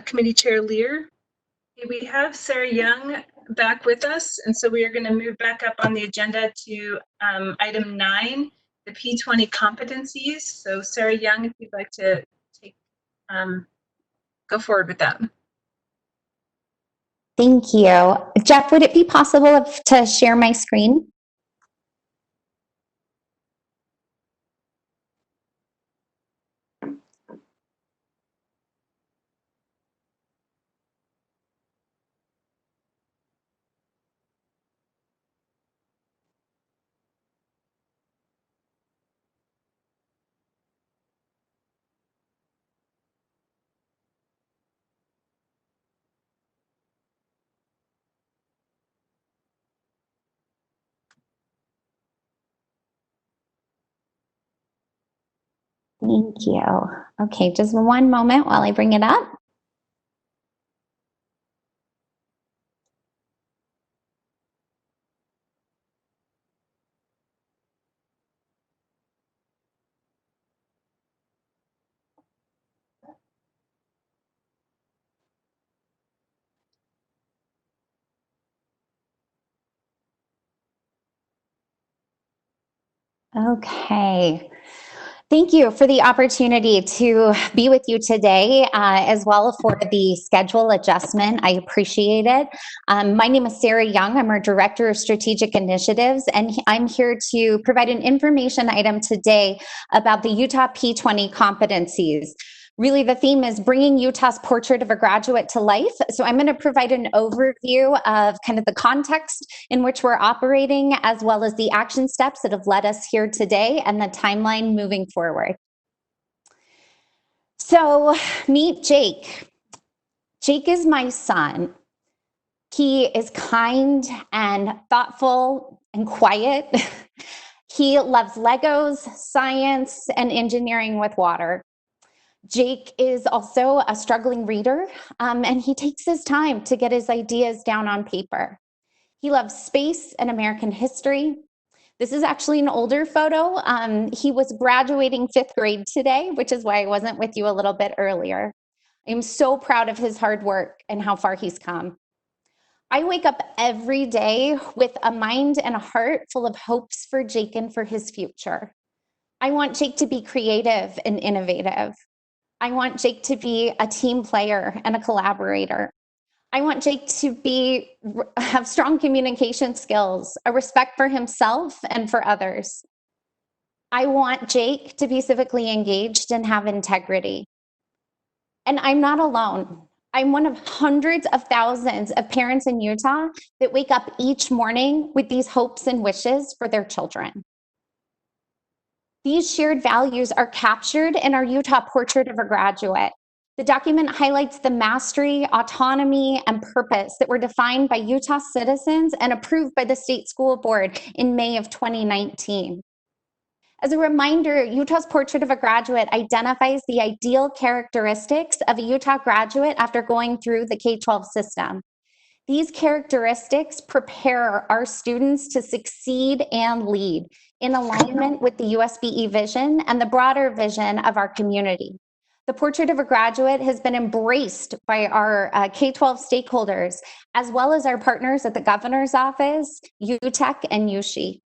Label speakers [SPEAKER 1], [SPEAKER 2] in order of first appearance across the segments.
[SPEAKER 1] Committee Chair Lear. We have Sarah Young back with us, and so we are going to move back up on the agenda to item 9, the P20 competencies. So Sarah Young, if you'd like to take, go forward with that.
[SPEAKER 2] Thank you. Jeff, would it be possible to share my screen? Thank you. Okay, just one moment while I bring it up. Okay. Thank you for the opportunity to be with you today, as well for the schedule adjustment. I appreciate it. My name is Sarah Young. I'm our Director of Strategic Initiatives, and I'm here to provide an information item today about the Utah P20 competencies. Really, the theme is bringing Utah's portrait of a graduate to life. So I'm going to provide an overview of kind of the context in which we're operating, as well as the action steps that have led us here today and the timeline moving forward. So meet Jake. Jake is my son. He is kind and thoughtful and quiet. He loves Legos, science, and engineering with water. Jake is also a struggling reader, and he takes his time to get his ideas down on paper. He loves space and American history. This is actually an older photo. He was graduating 5th grade today, which is why I wasn't with you a little bit earlier. I'm so proud of his hard work and how far he's come. I wake up every day with a mind and a heart full of hopes for Jake and for his future. I want Jake to be creative and innovative. I want Jake to be a team player and a collaborator. I want Jake to have strong communication skills, a respect for himself and for others. I want Jake to be civically engaged and have integrity. And I'm not alone. I'm one of hundreds of thousands of parents in Utah that wake up each morning with these hopes and wishes for their children. These shared values are captured in our Utah Portrait of a Graduate. The document highlights the mastery, autonomy, and purpose that were defined by Utah citizens and approved by the State School Board in May of 2019. As a reminder, Utah's Portrait of a Graduate identifies the ideal characteristics of a Utah graduate after going through the K-12 system. These characteristics prepare our students to succeed and lead in alignment with the USBE vision and the broader vision of our community. The Portrait of a Graduate has been embraced by our K-12 stakeholders, as well as our partners at the Governor's Office, UTEC, and USHE.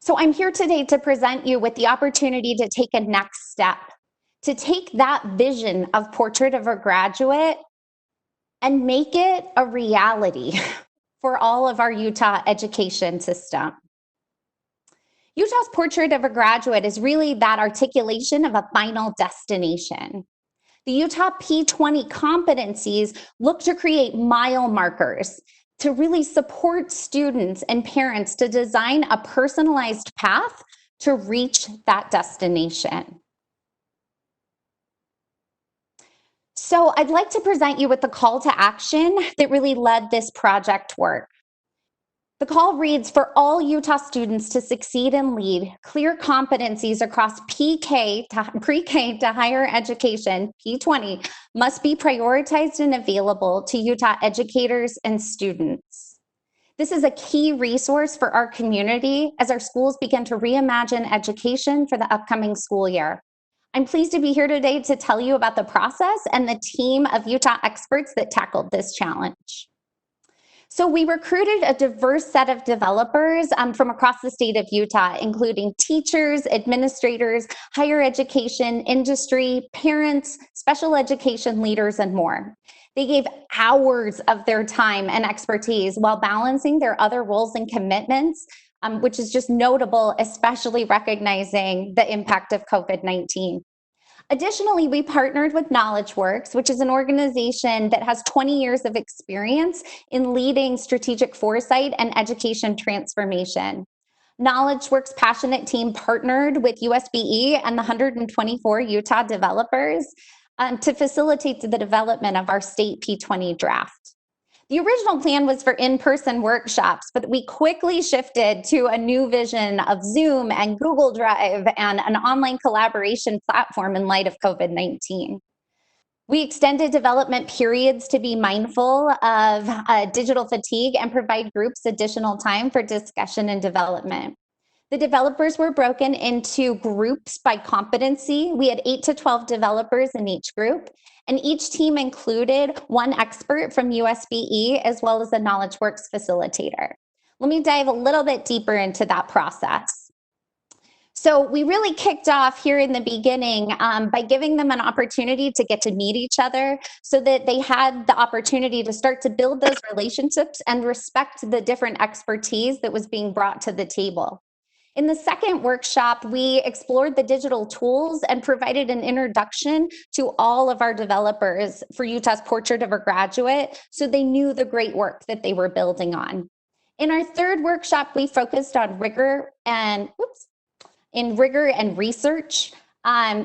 [SPEAKER 2] So I'm here today to present you with the opportunity to take a next step, to take that vision of Portrait of a Graduate and make it a reality for all of our Utah education system. Utah's Portrait of a Graduate is really that articulation of a final destination. The Utah P20 competencies look to create mile markers to really support students and parents to design a personalized path to reach that destination. So I'd like to present you with the call to action that really led this project work. The call reads, for all Utah students to succeed and lead, clear competencies across pre-K to higher education, P20, must be prioritized and available to Utah educators and students. This is a key resource for our community as our schools begin to reimagine education for the upcoming school year. I'm pleased to be here today to tell you about the process and the team of Utah experts that tackled this challenge. So we recruited a diverse set of developers from across the state of Utah, including teachers, administrators, higher education, industry, parents, special education leaders, and more. They gave hours of their time and expertise while balancing their other roles and commitments, which is just notable, especially recognizing the impact of COVID-19. Additionally, we partnered with KnowledgeWorks, which is an organization that has 20 years of experience in leading strategic foresight and education transformation. KnowledgeWorks' passionate team partnered with USBE and the 124 Utah developers to facilitate the development of our state P20 draft. The original plan was for in-person workshops, but we quickly shifted to a new vision of Zoom and Google Drive and an online collaboration platform in light of COVID-19. We extended development periods to be mindful of digital fatigue and provide groups additional time for discussion and development. The developers were broken into groups by competency. We had 8 to 12 developers in each group, and each team included one expert from USBE as well as a KnowledgeWorks facilitator. Let me dive a little bit deeper into that process. So we really kicked off here in the beginning by giving them an opportunity to get to meet each other so that they had the opportunity to start to build those relationships and respect the different expertise that was being brought to the table. In the second workshop, we explored the digital tools and provided an introduction to all of our developers for Utah's Portrait of a Graduate so they knew the great work that they were building on. In our third workshop, we focused on rigor and research,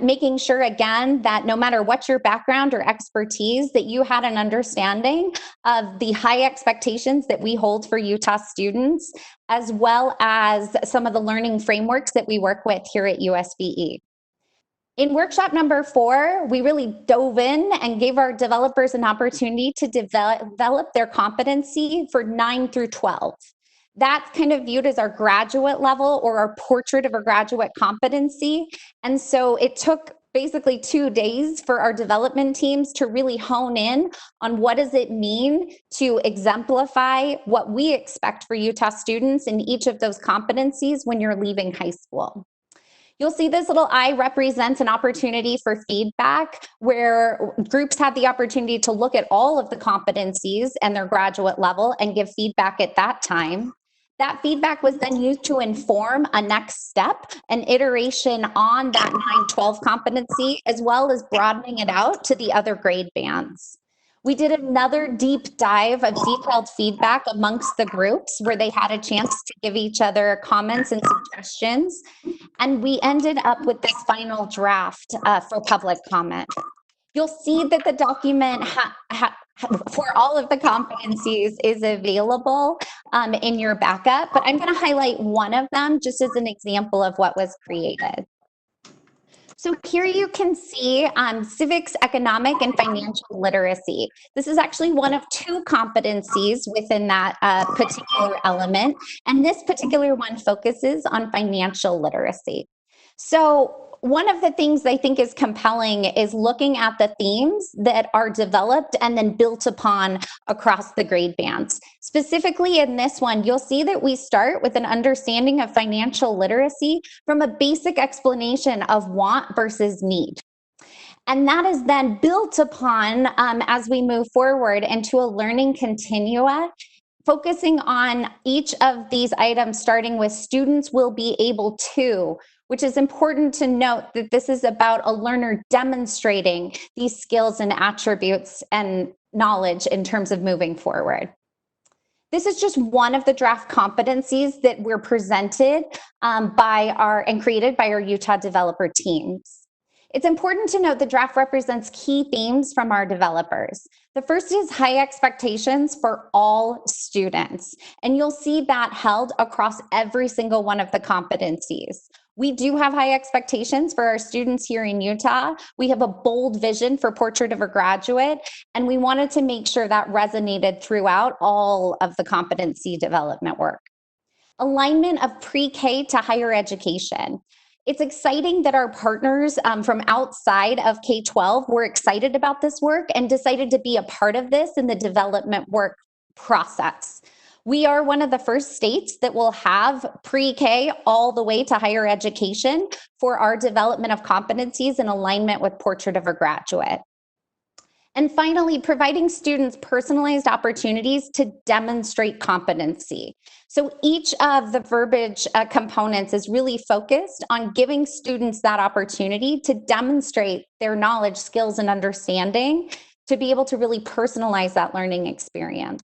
[SPEAKER 2] making sure again that no matter what your background or expertise, that you had an understanding of the high expectations that we hold for Utah students, as well as some of the learning frameworks that we work with here at USBE. In workshop number 4, we really dove in and gave our developers an opportunity to develop their competency for 9 through 12. That's kind of viewed as our graduate level or our portrait of a graduate competency. And so it took basically 2 days for our development teams to really hone in on what does it mean to exemplify what we expect for Utah students in each of those competencies when you're leaving high school. You'll see this little I represents an opportunity for feedback where groups had the opportunity to look at all of the competencies and their graduate level and give feedback at that time. That feedback was then used to inform a next step, an iteration on that 9-12 competency, as well as broadening it out to the other grade bands. We did another deep dive of detailed feedback amongst the groups where they had a chance to give each other comments and suggestions. And we ended up with this final draft for public comment. You'll see that the document for all of the competencies is available in your backup, but I'm going to highlight one of them just as an example of what was created. So here you can see civics, economic, and financial literacy. This is actually one of 2 competencies within that particular element, and this particular one focuses on financial literacy. So one of the things I think is compelling is looking at the themes that are developed and then built upon across the grade bands. Specifically in this one, you'll see that we start with an understanding of financial literacy from a basic explanation of want versus need. And that is then built upon as we move forward into a learning continua, focusing on each of these items, starting with students will be able to, which is important to note that this is about a learner demonstrating these skills and attributes and knowledge in terms of moving forward. This is just one of the draft competencies that were presented and created by our Utah developer teams. It's important to note the draft represents key themes from our developers. The first is high expectations for all students, and you'll see that held across every single one of the competencies. We do have high expectations for our students here in Utah. We have a bold vision for Portrait of a Graduate, and we wanted to make sure that resonated throughout all of the competency development work. Alignment of pre-K to higher education. It's exciting that our partners from outside of K-12 were excited about this work and decided to be a part of this in the development work process. We are one of the first states that will have pre-K all the way to higher education for our development of competencies in alignment with Portrait of a Graduate. And finally, providing students personalized opportunities to demonstrate competency. So each of the verbiage components is really focused on giving students that opportunity to demonstrate their knowledge, skills, and understanding to be able to really personalize that learning experience.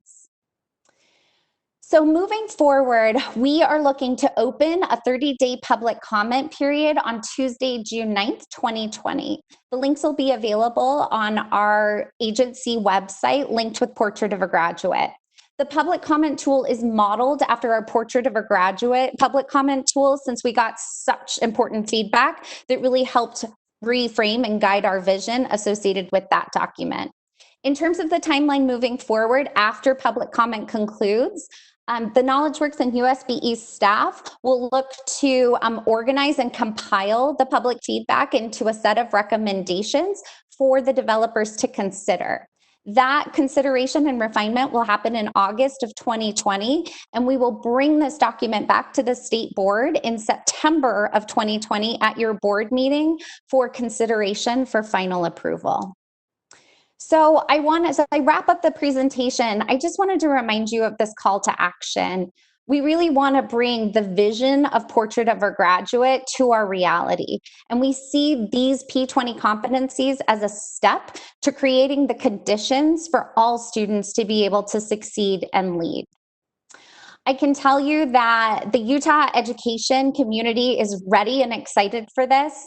[SPEAKER 2] So moving forward, we are looking to open a 30-day public comment period on Tuesday, June 9th, 2020. The links will be available on our agency website linked with Portrait of a Graduate. The public comment tool is modeled after our Portrait of a Graduate public comment tool, since we got such important feedback that really helped reframe and guide our vision associated with that document. In terms of the timeline moving forward, after public comment concludes, the KnowledgeWorks and USBE staff will look to organize and compile the public feedback into a set of recommendations for the developers to consider. That consideration and refinement will happen in August of 2020, and we will bring this document back to the state board in September of 2020 at your board meeting for consideration for final approval. So as I wrap up the presentation, I just wanted to remind you of this call to action. We really want to bring the vision of Portrait of a Graduate to our reality. And we see these P20 competencies as a step to creating the conditions for all students to be able to succeed and lead. I can tell you that the Utah education community is ready and excited for this.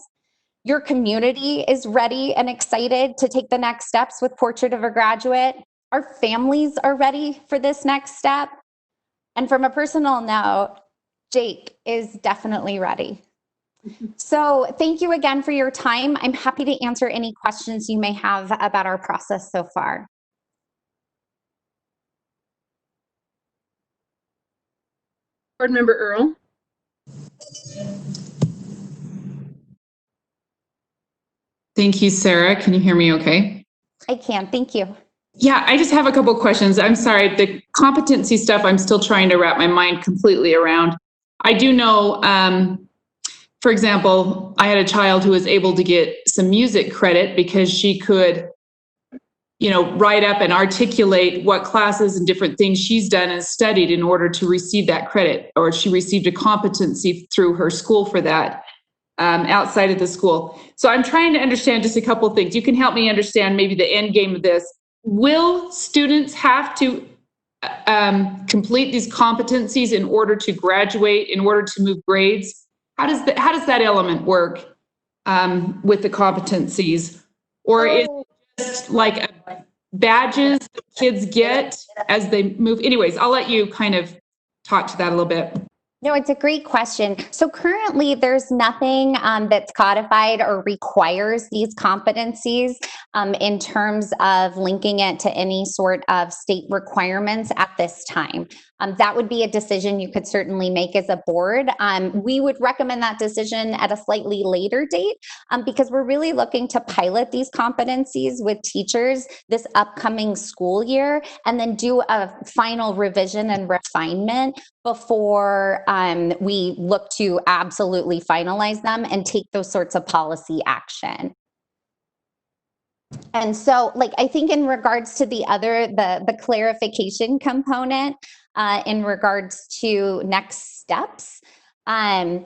[SPEAKER 2] Your community is ready and excited to take the next steps with Portrait of a Graduate. Our families are ready for this next step. And from a personal note, Jake is definitely ready. So thank you again for your time. I'm happy to answer any questions you may have about our process so far.
[SPEAKER 1] Board Member Earle.
[SPEAKER 3] Thank you, Sarah. Can you hear me okay?
[SPEAKER 2] I can, thank you.
[SPEAKER 3] Yeah, I just have a couple of questions. I'm sorry, the competency stuff, I'm still trying to wrap my mind completely around. I do know, for example, I had a child who was able to get some music credit because she could, write up and articulate what classes and different things she's done and studied in order to receive that credit, or she received a competency through her school for that. Outside of the school. So I'm trying to understand just a couple of things. You can help me understand maybe the end game of this. Will students have to complete these competencies in order to graduate, in order to move grades? How does that element work with the competencies? Or is it just like badges that kids get as they move? Anyways, I'll let you kind of talk to that a little bit.
[SPEAKER 2] No, it's a great question. So currently there's nothing that's codified or requires these competencies in terms of linking it to any sort of state requirements at this time. That would be a decision you could certainly make as a board. We would recommend that decision at a slightly later date because we're really looking to pilot these competencies with teachers this upcoming school year and then do a final revision and refinement before we look to absolutely finalize them and take those sorts of policy action. And so, I think in regards to the clarification component, in regards to next steps, I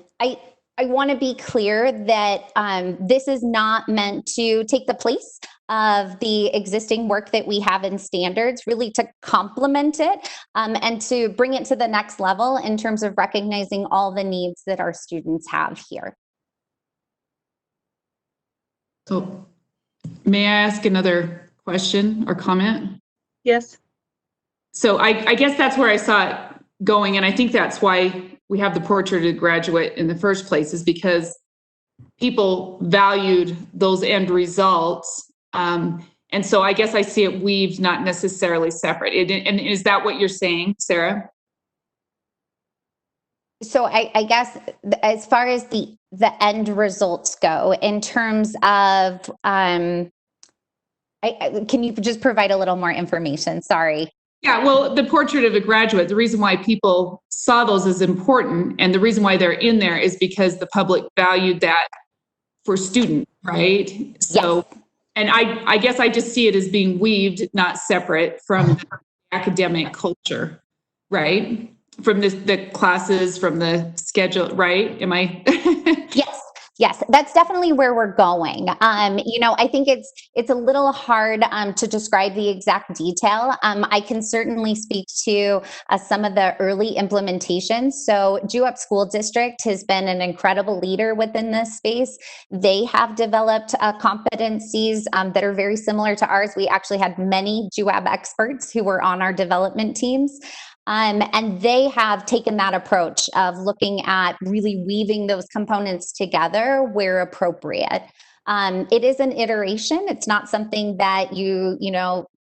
[SPEAKER 2] want to be clear that this is not meant to take the place of the existing work that we have in standards, really to complement it and to bring it to the next level in terms of recognizing all the needs that our students have here.
[SPEAKER 3] So, may I ask another question or comment?
[SPEAKER 1] Yes.
[SPEAKER 3] So I guess that's where I saw it going, and I think that's why we have the Portrait of a Graduate in the first place, is because people valued those end results. And so I guess I see it weaved, not necessarily separate. And is that what you're saying, Sarah?
[SPEAKER 2] So I guess as far as the end results go, in terms of, can you just provide a little more information? Sorry.
[SPEAKER 3] Yeah, well, the portrait of a graduate, the reason why people saw those as important and the reason why they're in there is because the public valued that for students, right? So,
[SPEAKER 2] Yes.
[SPEAKER 3] and I guess I just see it as being weaved, not separate from the academic culture, right? From the classes, from the schedule, right? Am I?
[SPEAKER 2] Yes, that's definitely where we're going. I think it's a little hard to describe the exact detail. I can certainly speak to some of the early implementations. So Jewett School District has been an incredible leader within this space. They have developed competencies that are very similar to ours. We actually had many JUAB experts who were on our development teams. And they have taken that approach of looking at really weaving those components together where appropriate. It is an iteration. It's not something that you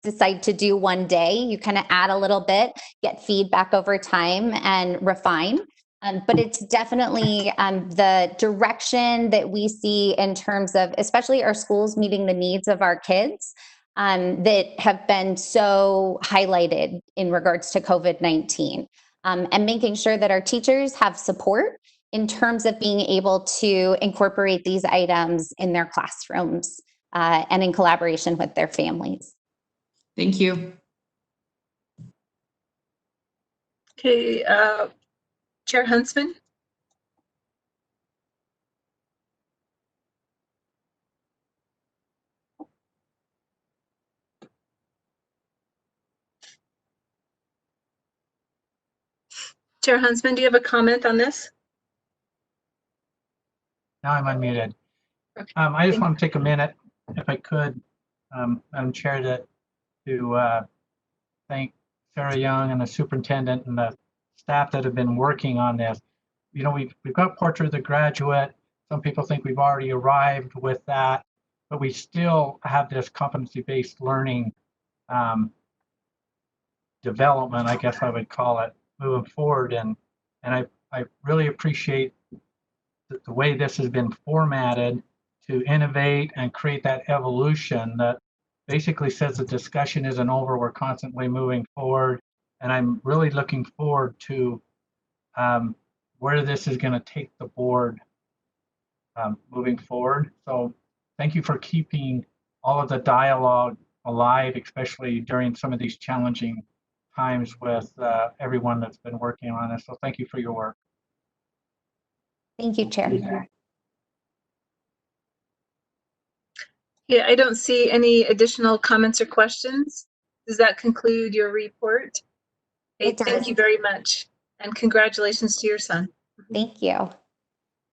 [SPEAKER 2] decide to do one day. You kind of add a little bit, get feedback over time, and refine. But it's definitely the direction that we see in terms of, especially our schools meeting the needs of our kids. That have been so highlighted in regards to COVID-19, and making sure that our teachers have support in terms of being able to incorporate these items in their classrooms and in collaboration with their families.
[SPEAKER 3] Thank you.
[SPEAKER 1] Okay, Chair Huntsman. Chair Huntsman, do you have a comment on this?
[SPEAKER 4] Now I'm unmuted.
[SPEAKER 1] Okay.
[SPEAKER 4] I just want to take a minute, if I could, Madam Chair, to thank Sarah Young and the superintendent and the staff that have been working on this. We've got Portrait of the Graduate. Some people think we've already arrived with that, but we still have this competency-based learning development, I guess I would call it, moving forward. And I really appreciate the way this has been formatted to innovate and create that evolution that basically says the discussion isn't over, we're constantly moving forward. And I'm really looking forward to where this is going to take the board moving forward. So thank you for keeping all of the dialogue alive, especially during some of these challenging times with everyone that's been working on this. So thank you for your work.
[SPEAKER 2] Thank you, Chair.
[SPEAKER 1] Yeah, I don't see any additional comments or questions. Does that conclude your report? Okay,
[SPEAKER 2] It does.
[SPEAKER 1] thank you very much. And congratulations to your son.
[SPEAKER 2] Thank you.